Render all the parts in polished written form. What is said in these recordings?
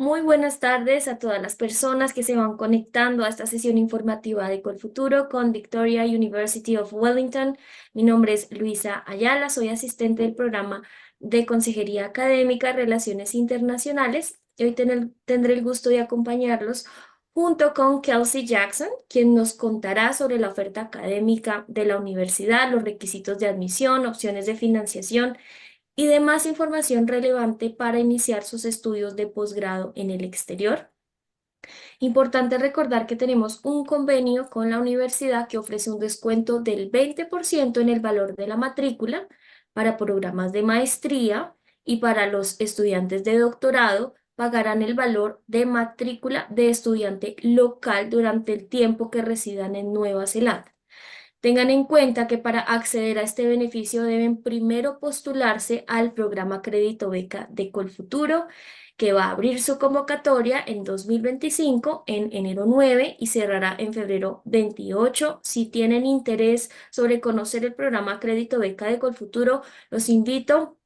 Muy buenas tardes a todas las personas que se van conectando a esta sesión informativa de COLFUTURO con Victoria University of Wellington. Mi nombre es Luisa Ayala, soy asistente del programa de Consejería Académica Relaciones Internacionales y hoy tendré el gusto de acompañarlos junto con Kelsey Jackson, quien nos contará sobre la oferta académica de la universidad, los requisitos de admisión, opciones de financiación y demás información relevante para iniciar sus estudios de posgrado en el exterior. Importante recordar que tenemos un convenio con la universidad que ofrece un descuento del 20% en el valor de la matrícula para programas de maestría y para los estudiantes de doctorado pagarán el valor de matrícula de estudiante local durante el tiempo que residan en Nueva Zelanda. Tengan en cuenta que para acceder a este beneficio deben primero postularse al programa Crédito Beca de Colfuturo, que va a abrir su convocatoria en 2025, en enero 9 y cerrará en febrero 28. Si tienen interés sobre conocer el programa Crédito Beca de Colfuturo, los invito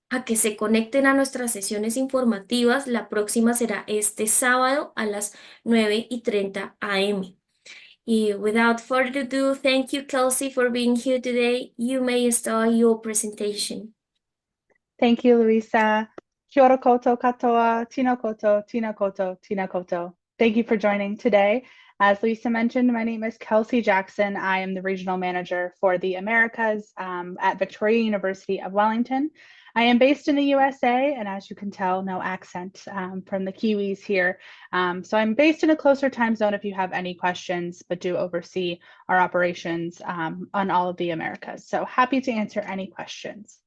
a que se conecten a nuestras sesiones informativas. La próxima será este sábado a las 9:30 am. Without further ado, thank you, Kelsey, for being here today. You may start your presentation. Thank you, Luisa. Kia ora koutou katoa, tino koutou, tina koutou, tina koutou. Thank you for joining today. As Lisa mentioned, my name is Kelsey Jackson. I am the regional manager for the Americas at Victoria University of Wellington. I am based in the USA, and as you can tell, no accent from the Kiwis here. So I'm based in a closer time zone if you have any questions, but do oversee our operations on all of the Americas. So happy to answer any questions.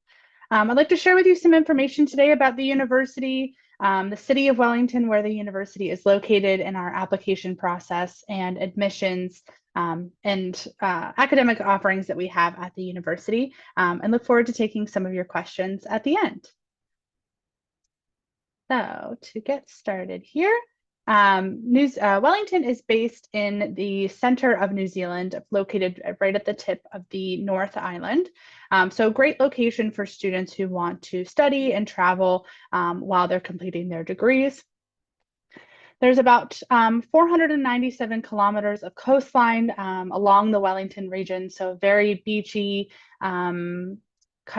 I'd like to share with you some information today about the university, the city of Wellington, where the university is located, in our application process and admissions and academic offerings that we have at the university, and look forward to taking some of your questions at the end. So to get started here, Wellington is based in the center of New Zealand, located right at the tip of the North Island. So great location for students who want to study and travel while they're completing their degrees. There's about 497 kilometers of coastline along the Wellington region, so very beachy, kind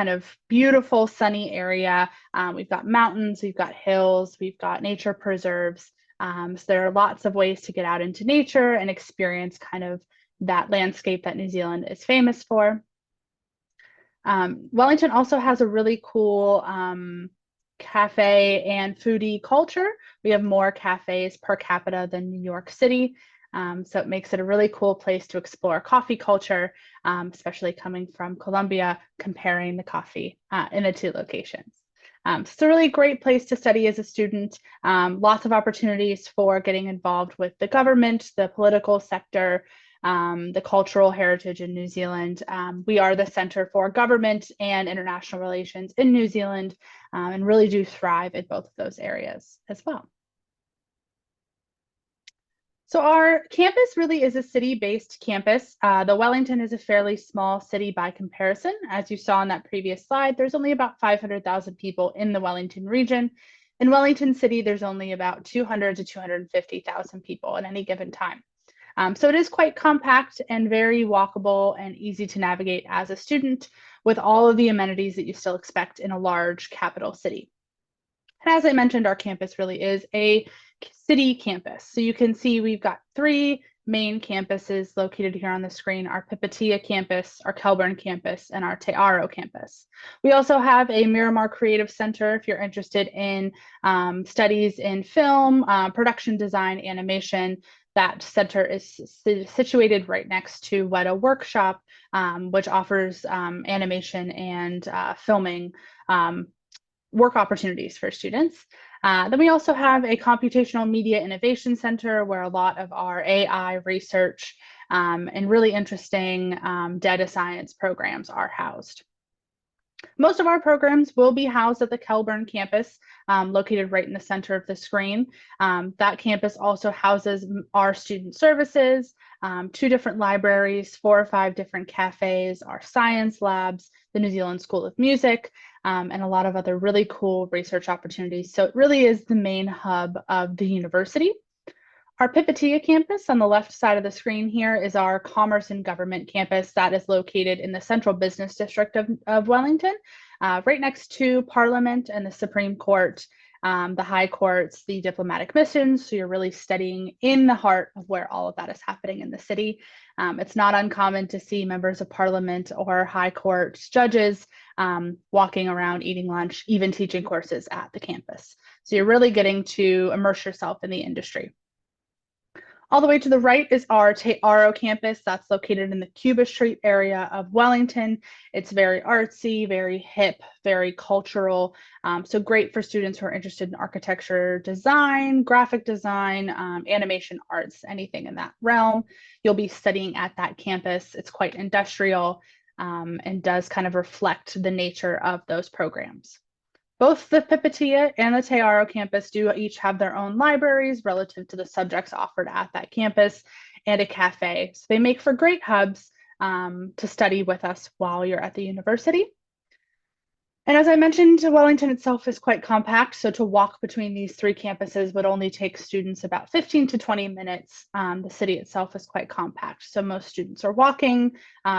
of beautiful sunny area. We've got mountains, we've got hills, we've got nature preserves. So there are lots of ways to get out into nature and experience kind of that landscape that New Zealand is famous for. Wellington also has a really cool cafe and foodie culture. We have more cafes per capita than New York City. So it makes it a really cool place to explore coffee culture, especially coming from Colombia, comparing the coffee in the two locations. So it's a really great place to study as a student. Lots of opportunities for getting involved with the government, the political sector, the cultural heritage in New Zealand. We are the Center for Government and International Relations in New Zealand, and really do thrive in both of those areas as well. So our campus really is a city-based campus. The Wellington is a fairly small city by comparison. As you saw in that previous slide, there's only about 500,000 people in the Wellington region. In Wellington City, there's only about 200 to 250,000 people at any given time. So it is quite compact and very walkable and easy to navigate as a student, with all of the amenities that you still expect in a large capital city. And as I mentioned, our campus really is a city campus. So you can see we've got three main campuses located here on the screen: our Pipitea campus, our Kelburn campus, and our Te Aro campus. We also have a Miramar Creative Center if you're interested in studies in film, production design, animation. That center is situated right next to Weta Workshop, which offers animation and filming work opportunities for students. Then we also have a Computational Media Innovation Center, where a lot of our AI research and really interesting data science programs are housed. Most of our programs will be housed at the Kelburn campus, located right in the center of the screen. That campus also houses our student services, 2 different libraries, 4 or 5 different cafes, our science labs, the New Zealand School of Music, and a lot of other really cool research opportunities. So it really is the main hub of the university. Our Pipitea campus on the left side of the screen here is our Commerce and Government campus that is located in the Central Business District of Wellington, right next to Parliament and the Supreme Court, the High Courts, the diplomatic missions. So you're really studying in the heart of where all of that is happening in the city. It's not uncommon to see members of Parliament or High Court judges walking around, eating lunch, even teaching courses at the campus. So you're really getting to immerse yourself in the industry. All the way to the right is our Te Aro campus that's located in the Cuba Street area of Wellington. It's very artsy, very hip, very cultural. So great for students who are interested in architecture, design, graphic design, animation arts, anything in that realm. You'll be studying at that campus. It's quite industrial and does kind of reflect the nature of those programs. Both the Pipitea and the Te Aro campus do each have their own libraries relative to the subjects offered at that campus and a cafe. So they make for great hubs to study with us while you're at the university. And as I mentioned, Wellington itself is quite compact. So to walk between these 3 campuses would only take students about 15 to 20 minutes. The city itself is quite compact. So most students are walking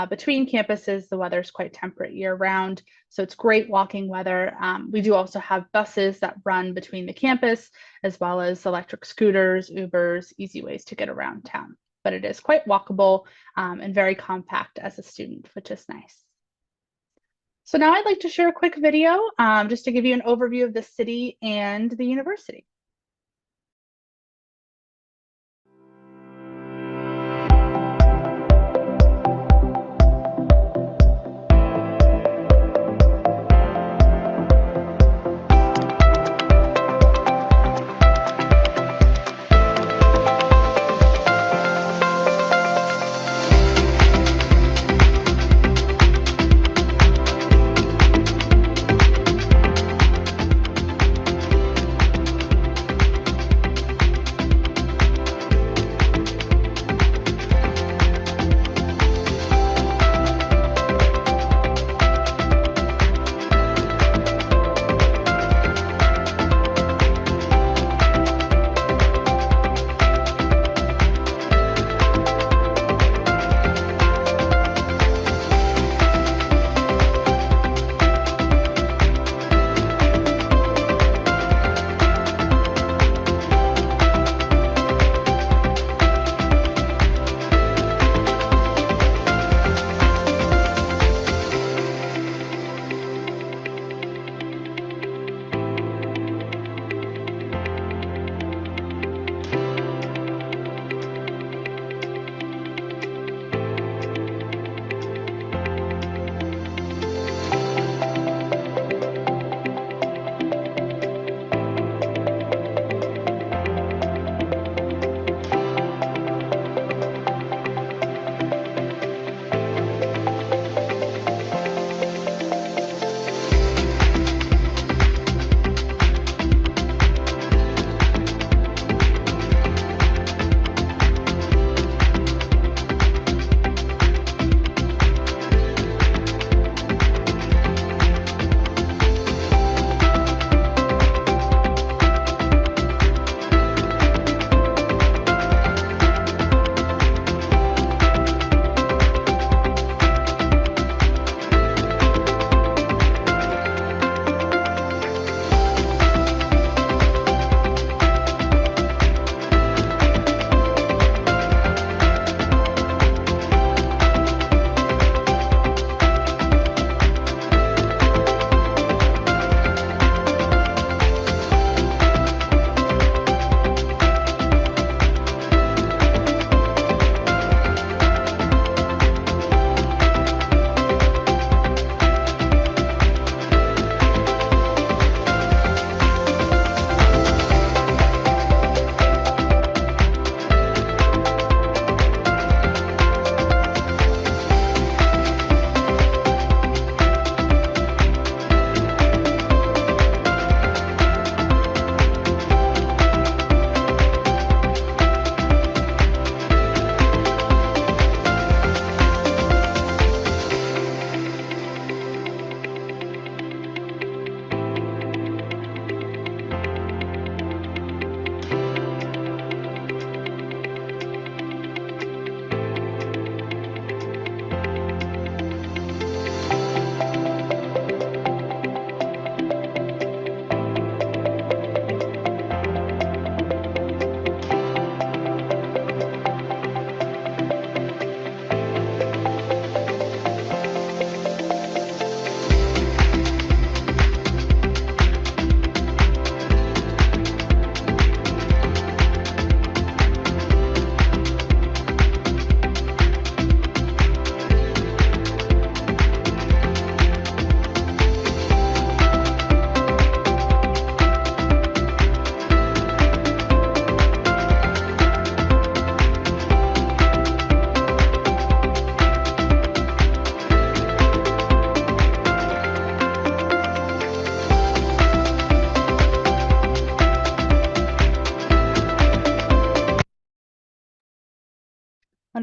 between campuses. The weather is quite temperate year round. So it's great walking weather. We do also have buses that run between the campus, as well as electric scooters, Ubers, easy ways to get around town. But it is quite walkable and very compact as a student, which is nice. So now I'd like to share a quick video just to give you an overview of the city and the university.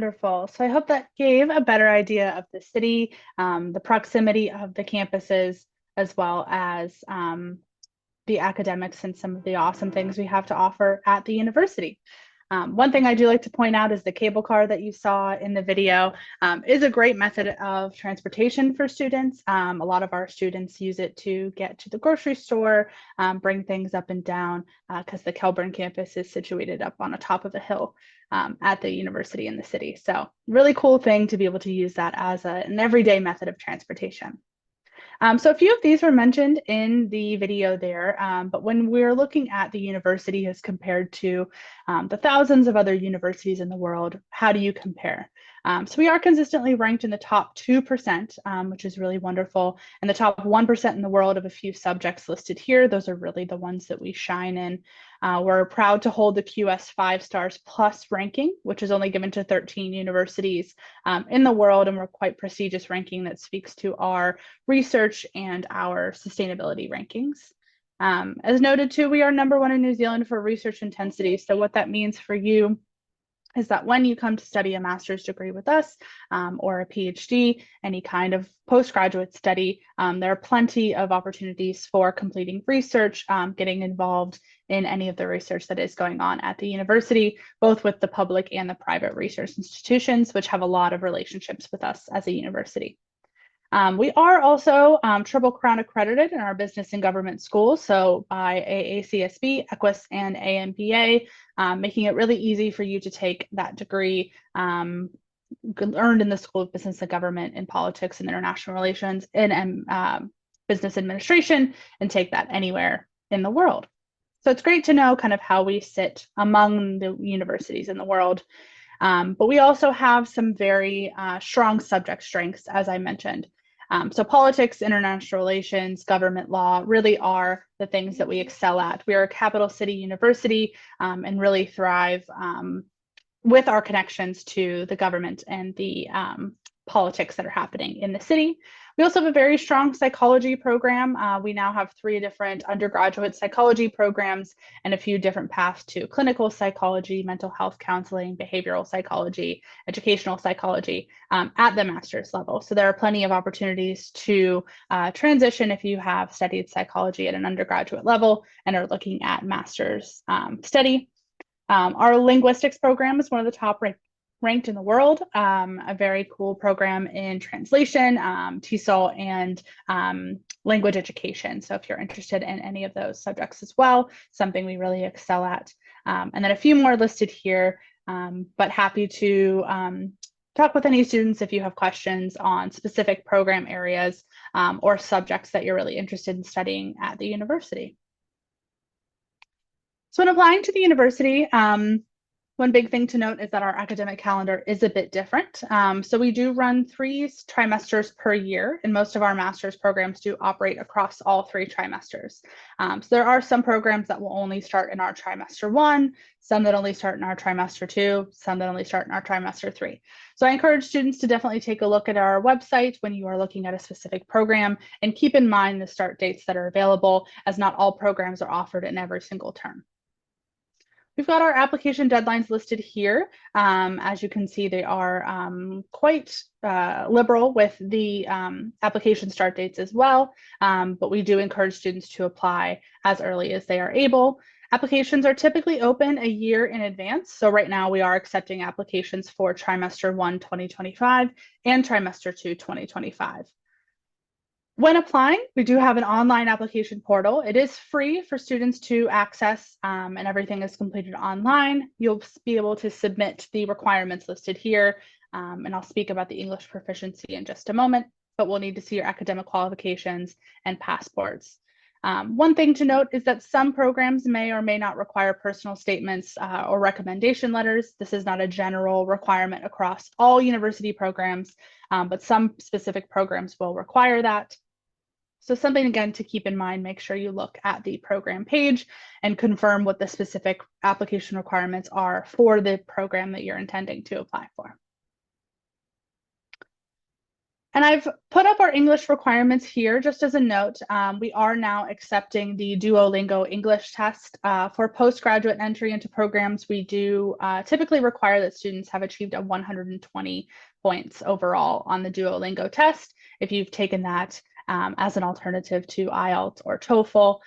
Wonderful. So I hope that gave a better idea of the city, the proximity of the campuses, as well as the academics and some of the awesome things we have to offer at the university. One thing I do like to point out is the cable car that you saw in the video is a great method of transportation for students. A lot of our students use it to get to the grocery store, bring things up and down, because the Kelburn campus is situated up on the top of a hill at the university in the city. So really cool thing to be able to use that as an everyday method of transportation. So a few of these were mentioned in the video there, but when we're looking at the university as compared to the thousands of other universities in the world, how do you compare? So we are consistently ranked in the top 2%, which is really wonderful, and the top 1% in the world of a few subjects listed here. Those are really the ones that we shine in. We're proud to hold the QS 5 stars plus ranking, which is only given to 13 universities in the world, and we're quite prestigious ranking that speaks to our research and our sustainability rankings. As noted too, we are #1 in New Zealand for research intensity. So what that means for you is that when you come to study a master's degree with us or a PhD, any kind of postgraduate study, there are plenty of opportunities for completing research, getting involved in any of the research that is going on at the university, both with the public and the private research institutions, which have a lot of relationships with us as a university. We are also Triple Crown accredited in our business and government schools, so by AACSB, EQUIS, and AMBA, making it really easy for you to take that degree earned in the School of Business and Government in Politics and International Relations and Business Administration and take that anywhere in the world. So it's great to know kind of how we sit among the universities in the world. But we also have some very strong subject strengths, as I mentioned. So politics, international relations, government law really are the things that we excel at. We are a capital city university and really thrive with our connections to the government and the politics that are happening in the city. We also have a very strong psychology program. We now have 3 different undergraduate psychology programs and a few different paths to clinical psychology, mental health counseling, behavioral psychology, educational psychology at the master's level. So there are plenty of opportunities to transition if you have studied psychology at an undergraduate level and are looking at master's study. Our linguistics program is one of the top ranked in the world, a very cool program in translation, TESOL, and language education. So if you're interested in any of those subjects as well, something we really excel at. And then a few more listed here, but happy to talk with any students if you have questions on specific program areas or subjects that you're really interested in studying at the university. So when applying to the university, one big thing to note is that our academic calendar is a bit different. So we do run 3 trimesters per year, and most of our master's programs do operate across all 3 trimesters. So there are some programs that will only start in our trimester 1, some that only start in our trimester 2, some that only start in our trimester 3. So I encourage students to definitely take a look at our website when you are looking at a specific program and keep in mind the start dates that are available, as not all programs are offered in every single term. We've got our application deadlines listed here. As you can see, they are quite liberal with the application start dates as well, but we do encourage students to apply as early as they are able. Applications are typically open a year in advance. So right now we are accepting applications for trimester 1, 2025 and trimester 2, 2025. When applying, we do have an online application portal. It is free for students to access and everything is completed online. You'll be able to submit the requirements listed here, and I'll speak about the English proficiency in just a moment, but we'll need to see your academic qualifications and passports. One thing to note is that some programs may or may not require personal statements or recommendation letters. This is not a general requirement across all university programs, but some specific programs will require that. So something, again, to keep in mind, make sure you look at the program page and confirm what the specific application requirements are for the program that you're intending to apply for. And I've put up our English requirements here just as a note. We are now accepting the Duolingo English test. For postgraduate entry into programs, we do typically require that students have achieved a 120 points overall on the Duolingo test if you've taken that as an alternative to IELTS or TOEFL.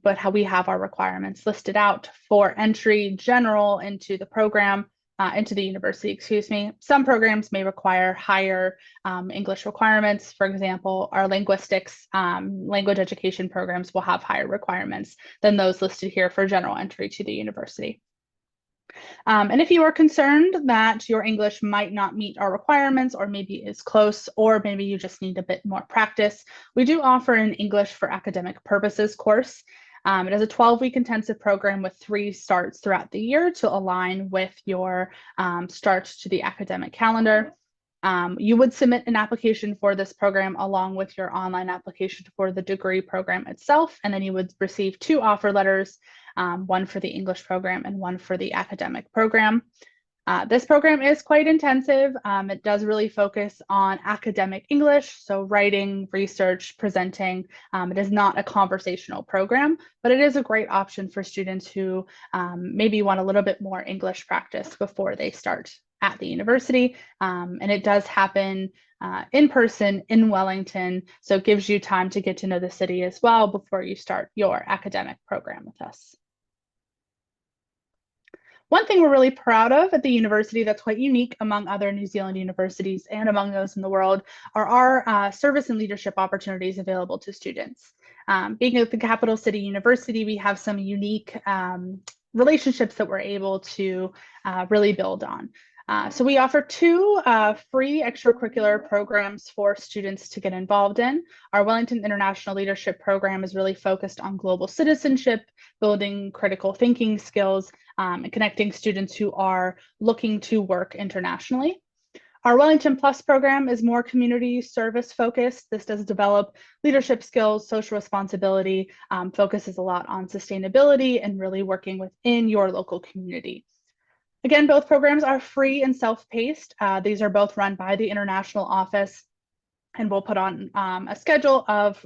But how we have our requirements listed out for entry general into the program. Into the university, excuse me. Some programs may require higher English requirements. For example, our linguistics language education programs will have higher requirements than those listed here for general entry to the university. And if you are concerned that your English might not meet our requirements or maybe is close, or maybe you just need a bit more practice, we do offer an English for academic purposes course. It is a 12-week intensive program with 3 starts throughout the year to align with your starts to the academic calendar. You would submit an application for this program along with your online application for the degree program itself, and then you would receive 2 offer letters, one for the English program and one for the academic program. This program is quite intensive. It does really focus on academic English, so writing, research, presenting. It is not a conversational program, but it is a great option for students who maybe want a little bit more English practice before they start at the university. And it does happen in person in Wellington, so it gives you time to get to know the city as well before you start your academic program with us. One thing we're really proud of at the university that's quite unique among other New Zealand universities and among those in the world are our service and leadership opportunities available to students. Being at the capital city university, we have some unique relationships that we're able to really build on. So we offer 2 free extracurricular programs for students to get involved in. Our Wellington International Leadership Program is really focused on global citizenship, building critical thinking skills, and connecting students who are looking to work internationally. Our Wellington Plus program is more community service focused. This does develop leadership skills, social responsibility, focuses a lot on sustainability and really working within your local community. Again, both programs are free and self-paced. These are both run by the International Office, and we'll put on a schedule of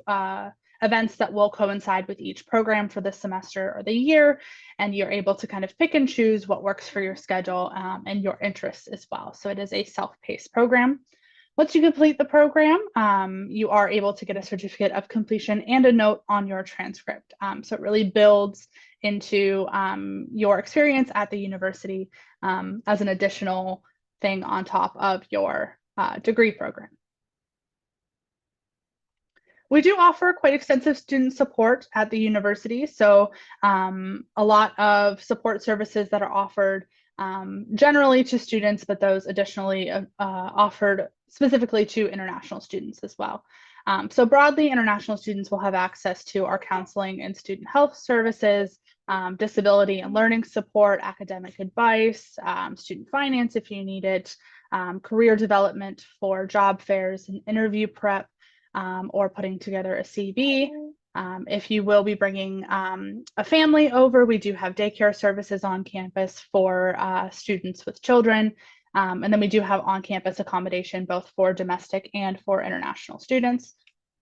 events that will coincide with each program for the semester or the year, and you're able to kind of pick and choose what works for your schedule and your interests as well. So it is a self-paced program. Once you complete the program, you are able to get a certificate of completion and a note on your transcript. So it really builds into your experience at the university as an additional thing on top of your degree program. We do offer quite extensive student support at the university. So a lot of support services that are offered generally to students, but those additionally offered specifically to international students as well. So broadly, international students will have access to our counseling and student health services, disability and learning support, academic advice, student finance if you need it, career development for job fairs and interview prep, or putting together a CV. If you will be bringing a family over, we do have daycare services on campus for students with children. And then we do have on-campus accommodation, both for domestic and for international students.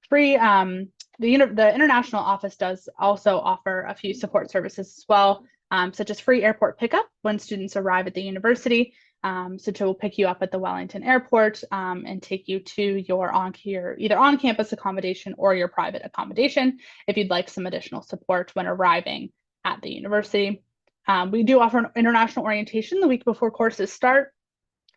Free, the International Office does also offer a few support services as well, such as free airport pickup when students arrive at the university. So we'll pick you up at the Wellington Airport and take you to your either on-campus accommodation or your private accommodation if you'd like some additional support when arriving at the university. We do offer an international orientation the week before courses start.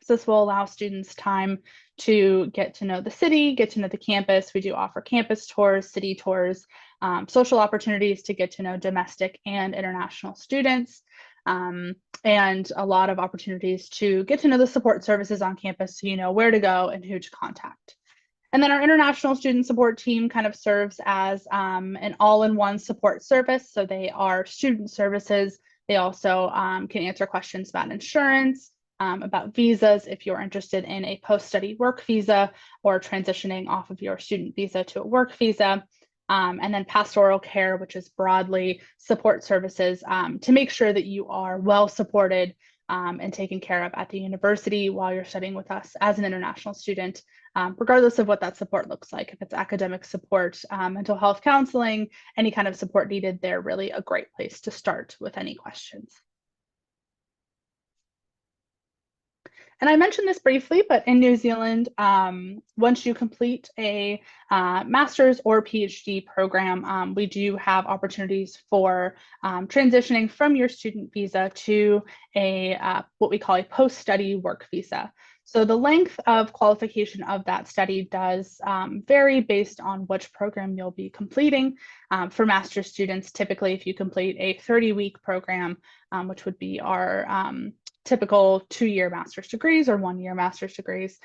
So this will allow students time to get to know the city, get to know the campus. We do offer campus tours, city tours, social opportunities to get to know domestic and international students. And a lot of opportunities to get to know the support services on campus so you know where to go and who to contact. And then our international student support team kind of serves as an all-in-one support service. So they are student services. They also can answer questions about insurance, about visas if you're interested in a post-study work visa or transitioning off of your student visa to a work visa. And then pastoral care, which is broadly support services to make sure that you are well supported and taken care of at the university while you're studying with us as an international student regardless of what that support looks like. If it's academic support, mental health counseling, any kind of support needed, they're really a great place to start with any questions. And I mentioned this briefly, but in New Zealand, once you complete a master's or PhD program, we do have opportunities for transitioning from your student visa to a what we call a post-study work visa. So the length of qualification of that study does vary based on which program you'll be completing. For master's students, typically if you complete a 30-week program, which would be our typical 2-year master's degrees or 1-year master's degrees,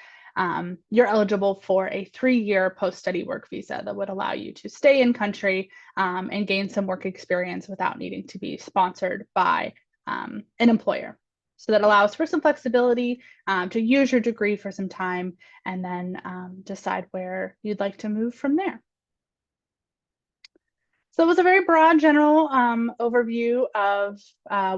you're eligible for a 3-year post-study work visa that would allow you to stay in country and gain some work experience without needing to be sponsored by an employer. So that allows for some flexibility to use your degree for some time and then decide where you'd like to move from there. So it was a very broad general overview of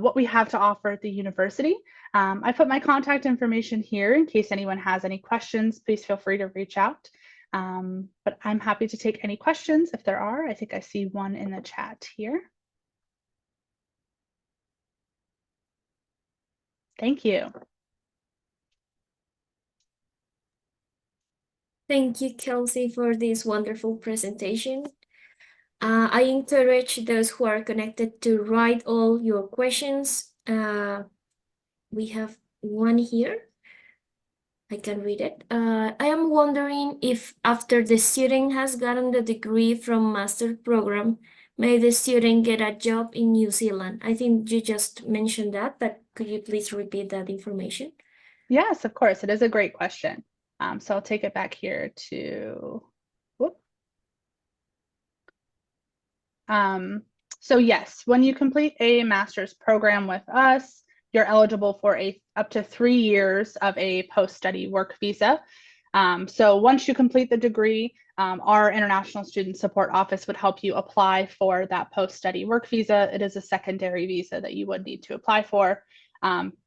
what we have to offer at the university. I put my contact information here in case anyone has any questions. Please feel free to reach out. But I'm happy to take any questions if there are. I think I see one in the chat here. Thank you. Thank you, Kelsey, for this wonderful presentation. I encourage those who are connected to write all your questions. We have one here. I can read it. I am wondering if after the student has gotten the degree from master program, may the student get a job in New Zealand? I think you just mentioned that, but could you please repeat that information? Yes, of course. It is a great question. So I'll take it back here to, whoop. So yes, when you complete a master's program with us, you're eligible for up to 3 years of a post-study work visa. So once you complete the degree, our International Student Support Office would help you apply for that post-study work visa. It is a secondary visa that you would need to apply for.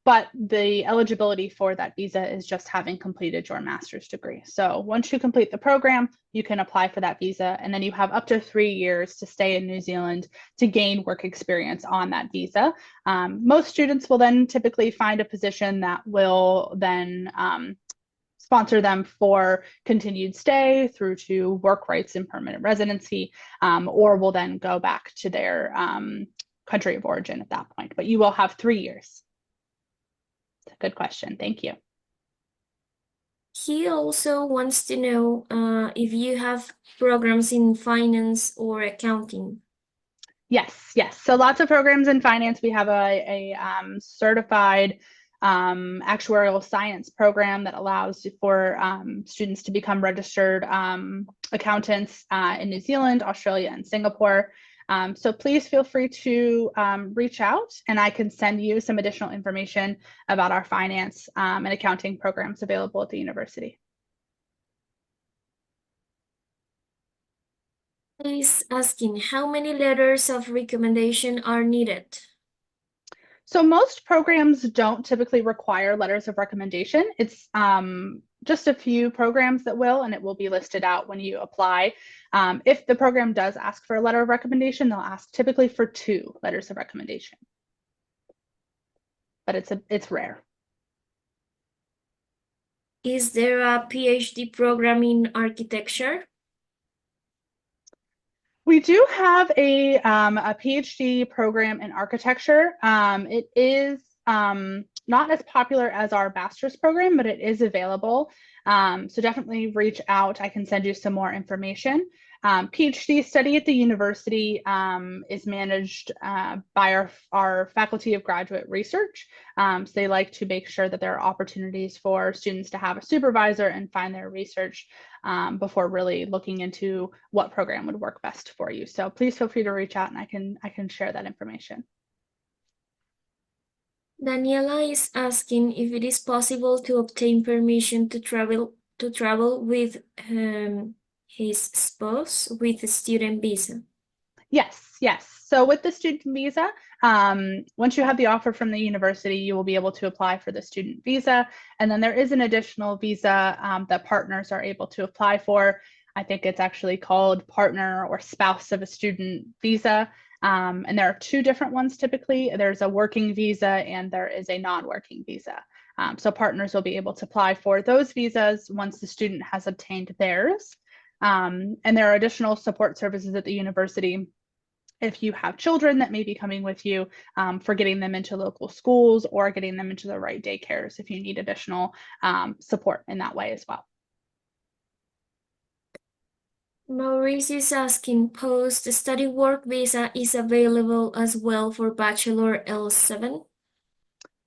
But the eligibility for that visa is just having completed your master's degree. So once you complete the program, you can apply for that visa, and then you have up to 3 years to stay in New Zealand to gain work experience on that visa. Most students will then typically find a position that will then sponsor them for continued stay through to work rights and permanent residency, or will then go back to their country of origin at that point. But you will have 3 years. Good question. Thank you. He also wants to know if you have programs in finance or accounting. Yes. So lots of programs in finance. We have a certified actuarial science program that allows for students to become registered accountants in New Zealand, Australia, and Singapore. So please feel free to reach out, and I can send you some additional information about our finance and accounting programs available at the university. He's asking how many letters of recommendation are needed? So most programs don't typically require letters of recommendation. It's just a few programs that will, and it will be listed out when you apply. If the program does ask for a letter of recommendation, they'll ask typically for 2 letters of recommendation. But it's rare. Is there a PhD program in architecture? We do have a PhD program in architecture. It is not as popular as our master's program, but it is available. So definitely reach out. I can send you some more information. PhD study at the university is managed by our faculty of graduate research. So they like to make sure that there are opportunities for students to have a supervisor and find their research before really looking into what program would work best for you. So please feel free to reach out, and I can share that information. Daniela is asking if it is possible to obtain permission to travel with his spouse with a student visa. Yes, yes. So with the student visa, once you have the offer from the university, you will be able to apply for the student visa. And then there is an additional visa that partners are able to apply for. I think it's actually called partner or spouse of a student visa. And there are two different ones typically. There's a working visa and there is a non-working visa. So partners will be able to apply for those visas once the student has obtained theirs. And there are additional support services at the university if you have children that may be coming with you for getting them into local schools or getting them into the right daycares if you need additional support in that way as well. Maurice is asking, post-study work visa is available as well for Bachelor L7?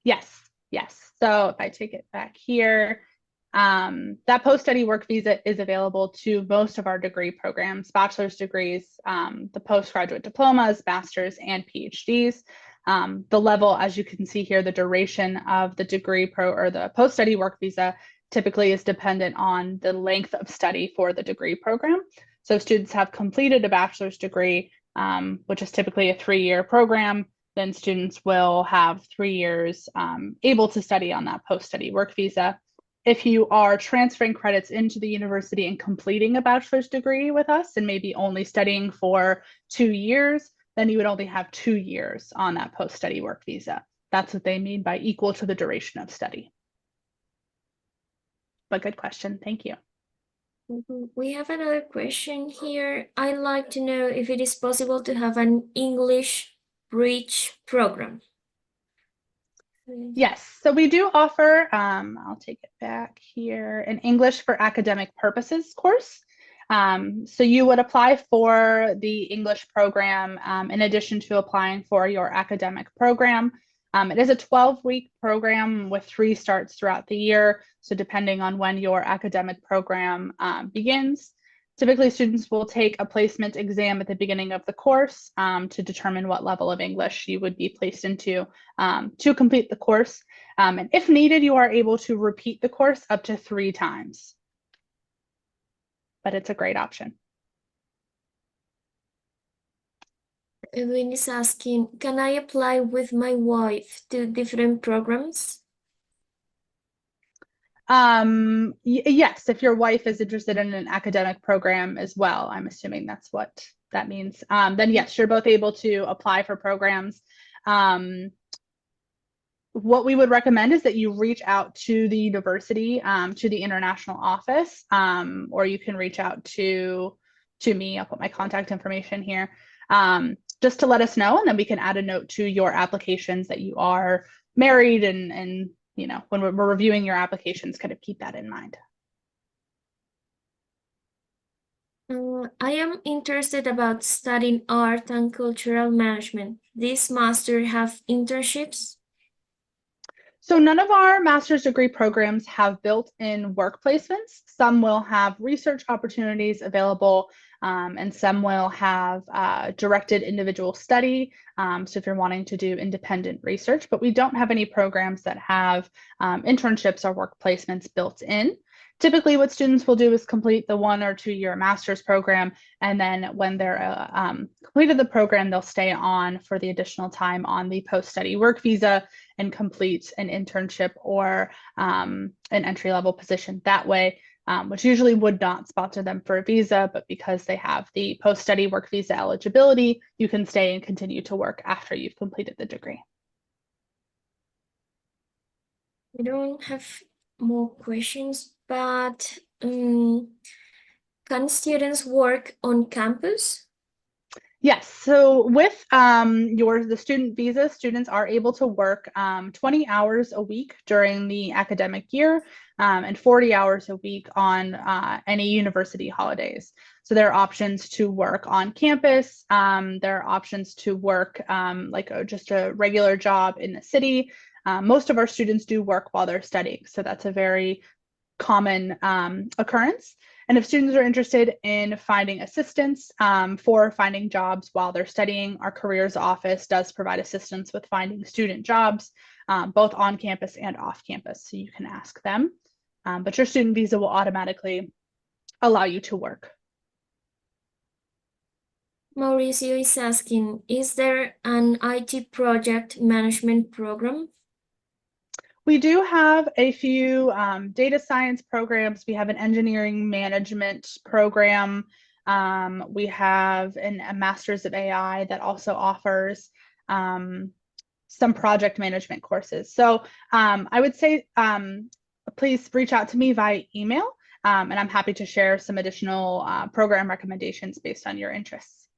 Yes, yes. So if I take it back here, that post-study work visa is available to most of our degree programs, bachelor's degrees, the postgraduate diplomas, master's, and PhDs. The level, as you can see here, the duration of the the post-study work visa typically is dependent on the length of study for the degree program. So students have completed a bachelor's degree, which is typically a 3-year program. Then students will have 3 years able to study on that post-study work visa. If you are transferring credits into the university and completing a bachelor's degree with us and maybe only studying for 2 years, then you would only have 2 years on that post-study work visa. That's what they mean by equal to the duration of study. But good question. Thank you. We have another question here. I'd like to know if it is possible to have an English bridge program. Yes, so we do offer, I'll take it back here, an English for academic purposes course. So you would apply for the English program in addition to applying for your academic program. It is a 12-week program with 3 starts throughout the year. So depending on when your academic program begins, typically students will take a placement exam at the beginning of the course to determine what level of English you would be placed into to complete the course. And if needed, you are able to repeat the course up to 3 times. But it's a great option. Edwin is asking, can I apply with my wife to different programs? Yes, if your wife is interested in an academic program as well, I'm assuming that's what that means. Then yes, you're both able to apply for programs. What we would recommend is that you reach out to the university, to the international office, or you can reach out to me. I'll put my contact information here, just to let us know, and then we can add a note to your applications that you are married, and you know, when we're reviewing your applications, kind of keep that in mind. I am interested about studying art and cultural management. This master have internships? So none of our master's degree programs have built-in work placements. Some will have research opportunities available, and some will have directed individual study. So if you're wanting to do independent research, but we don't have any programs that have internships or work placements built in. Typically, what students will do is complete the 1 or 2 year master's program, and then when they're completed the program, they'll stay on for the additional time on the post-study work visa and complete an internship or an entry-level position that way, which usually would not sponsor them for a visa, but because they have the post-study work visa eligibility, you can stay and continue to work after you've completed the degree. We don't have more questions, but can students work on campus? Yes, so with the student visa, students are able to work 20 hours a week during the academic year and 40 hours a week on any university holidays. So there are options to work on campus. There are options to work just a regular job in the city. Most of our students do work while they're studying, so that's a very common occurrence. And if students are interested in finding assistance for finding jobs while they're studying, our careers office does provide assistance with finding student jobs, both on campus and off campus. So you can ask them, but your student visa will automatically allow you to work. Mauricio is asking, is there an IT project management program? We do have a few data science programs. We have an engineering management program. We have a Master's of AI that also offers some project management courses. So I would say please reach out to me via email, and I'm happy to share some additional program recommendations based on your interests.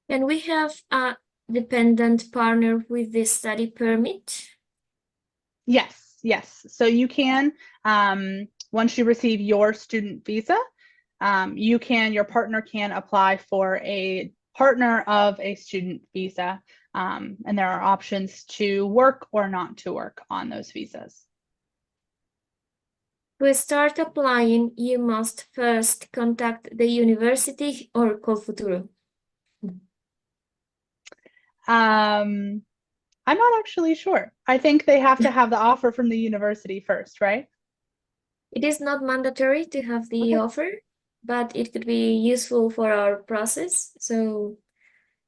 And we have a dependent partner with the study permit. Yes, yes. So you can, once you receive your student visa, your partner can apply for a partner of a student visa. And there are options to work or not to work on those visas. To start applying, you must first contact the university or COLFUTURO. I'm not actually sure. I think they have to have the offer from the university first, right? It is not mandatory to have the Okay. offer, but it could be useful for our process. So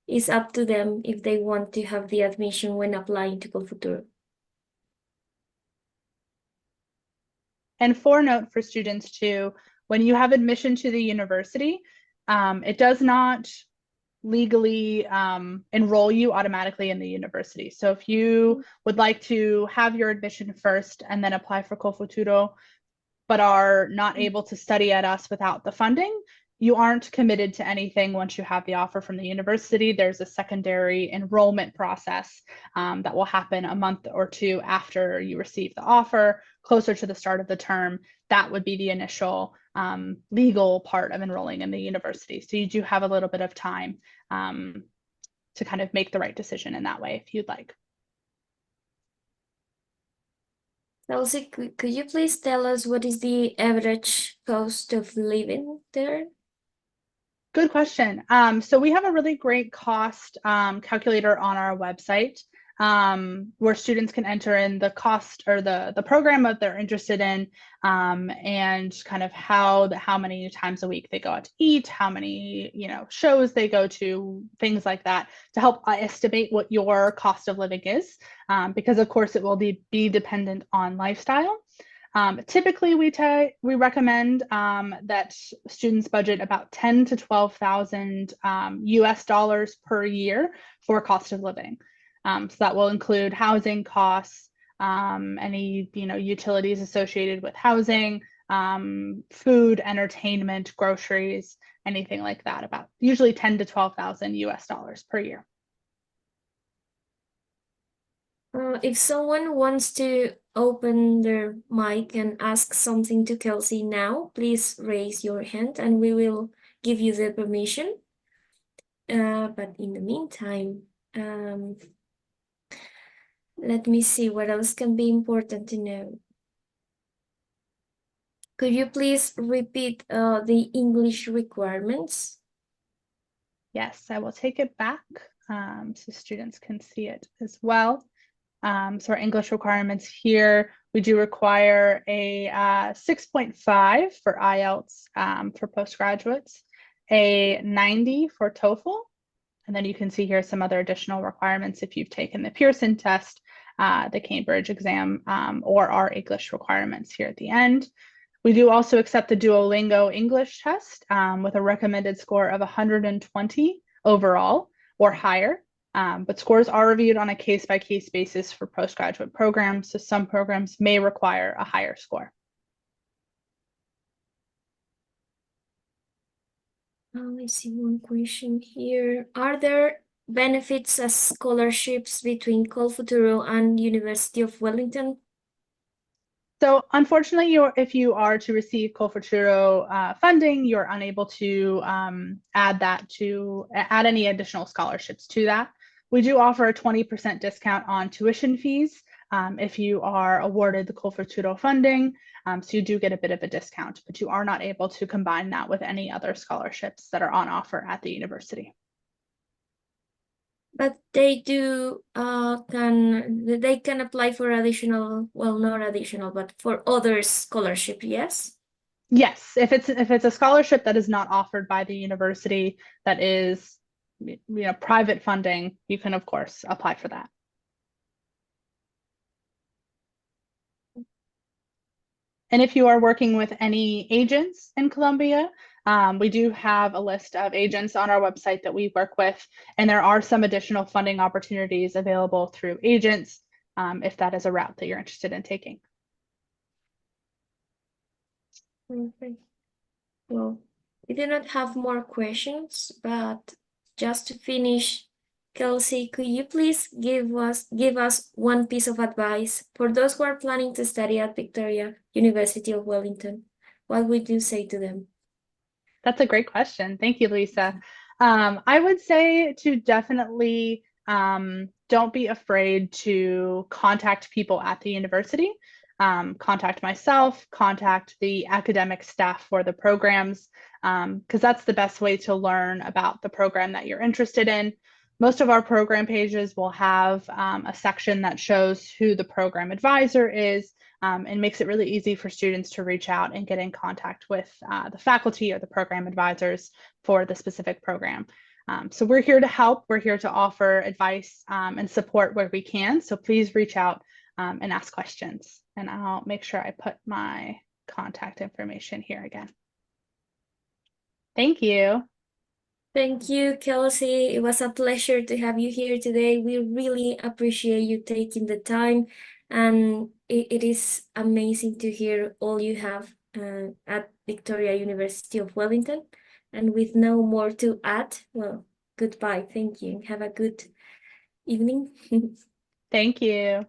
it's up to them if they want to have the admission when applying to COLFUTURO. And note for students too, when you have admission to the university, it does not legally enroll you automatically in the university. So if you would like to have your admission first and then apply for COLFUTURO, but are not able to study at us without the funding, you aren't committed to anything once you have the offer from the university. There's a secondary enrollment process that will happen a month or two after you receive the offer, closer to the start of the term. That would be the initial legal part of enrolling in the university. So you do have a little bit of time to kind of make the right decision in that way if you'd like. Elsie, could you please tell us what is the average cost of living there? Good question. So we have a really great cost calculator on our website where students can enter in the cost or the program that they're interested in and kind of how many times a week they go out to eat, how many shows they go to, things like that, to help estimate what your cost of living is, because of course it will be dependent on lifestyle. Typically, we recommend that students budget about 10 to 12,000 US dollars per year for cost of living. So that will include housing costs, any utilities associated with housing, food, entertainment, groceries, anything like that. About usually 10 to 12,000 US dollars per year. If someone wants to open their mic and ask something to Kelsey now, please raise your hand and we will give you the permission. But in the meantime, let me see what else can be important to know. Could you please repeat the English requirements? Yes, I will take it back so students can see it as well. So our English requirements here, we do require a 6.5 for IELTS for postgraduates, a 90 for TOEFL, and then you can see here some other additional requirements if you've taken the Pearson test, the Cambridge exam, or our English requirements here at the end. We do also accept the Duolingo English test with a recommended score of 120 overall or higher. But scores are reviewed on a case-by-case basis for postgraduate programs, so some programs may require a higher score. I see one question here. Are there benefits as scholarships between COLFUTURO and University of Wellington? So unfortunately, if you are to receive COLFUTURO funding, you're unable to add any additional scholarships to that. We do offer a 20% discount on tuition fees if you are awarded the COLFUTURO funding. So you do get a bit of a discount, but you are not able to combine that with any other scholarships that are on offer at the university. But they do they can apply for additional, well, not additional, but for other scholarship, yes? Yes, if it's a scholarship that is not offered by the university, that is, private funding, you can of course apply for that. And if you are working with any agents in Colombia, we do have a list of agents on our website that we work with, and there are some additional funding opportunities available through agents, if that is a route that you're interested in taking. Okay. Well, we do not have more questions, but just to finish, Kelsey, could you please give us one piece of advice for those who are planning to study at Victoria University of Wellington? What would you say to them? That's a great question. Thank you, Lisa. I would say to definitely don't be afraid to contact people at the university. Contact myself, contact the academic staff for the programs, because that's the best way to learn about the program that you're interested in. Most of our program pages will have a section that shows who the program advisor is, and makes it really easy for students to reach out and get in contact with the faculty or the program advisors for the specific program. So we're here to help. We're here to offer advice and support where we can. So please reach out and ask questions. And I'll make sure I put my contact information here again. Thank you. Thank you, Kelsey. It was a pleasure to have you here today. We really appreciate you taking the time, and it is amazing to hear all you have at Victoria University of Wellington. And with no more to add, well, goodbye. Thank you. Have a good evening. Thank you.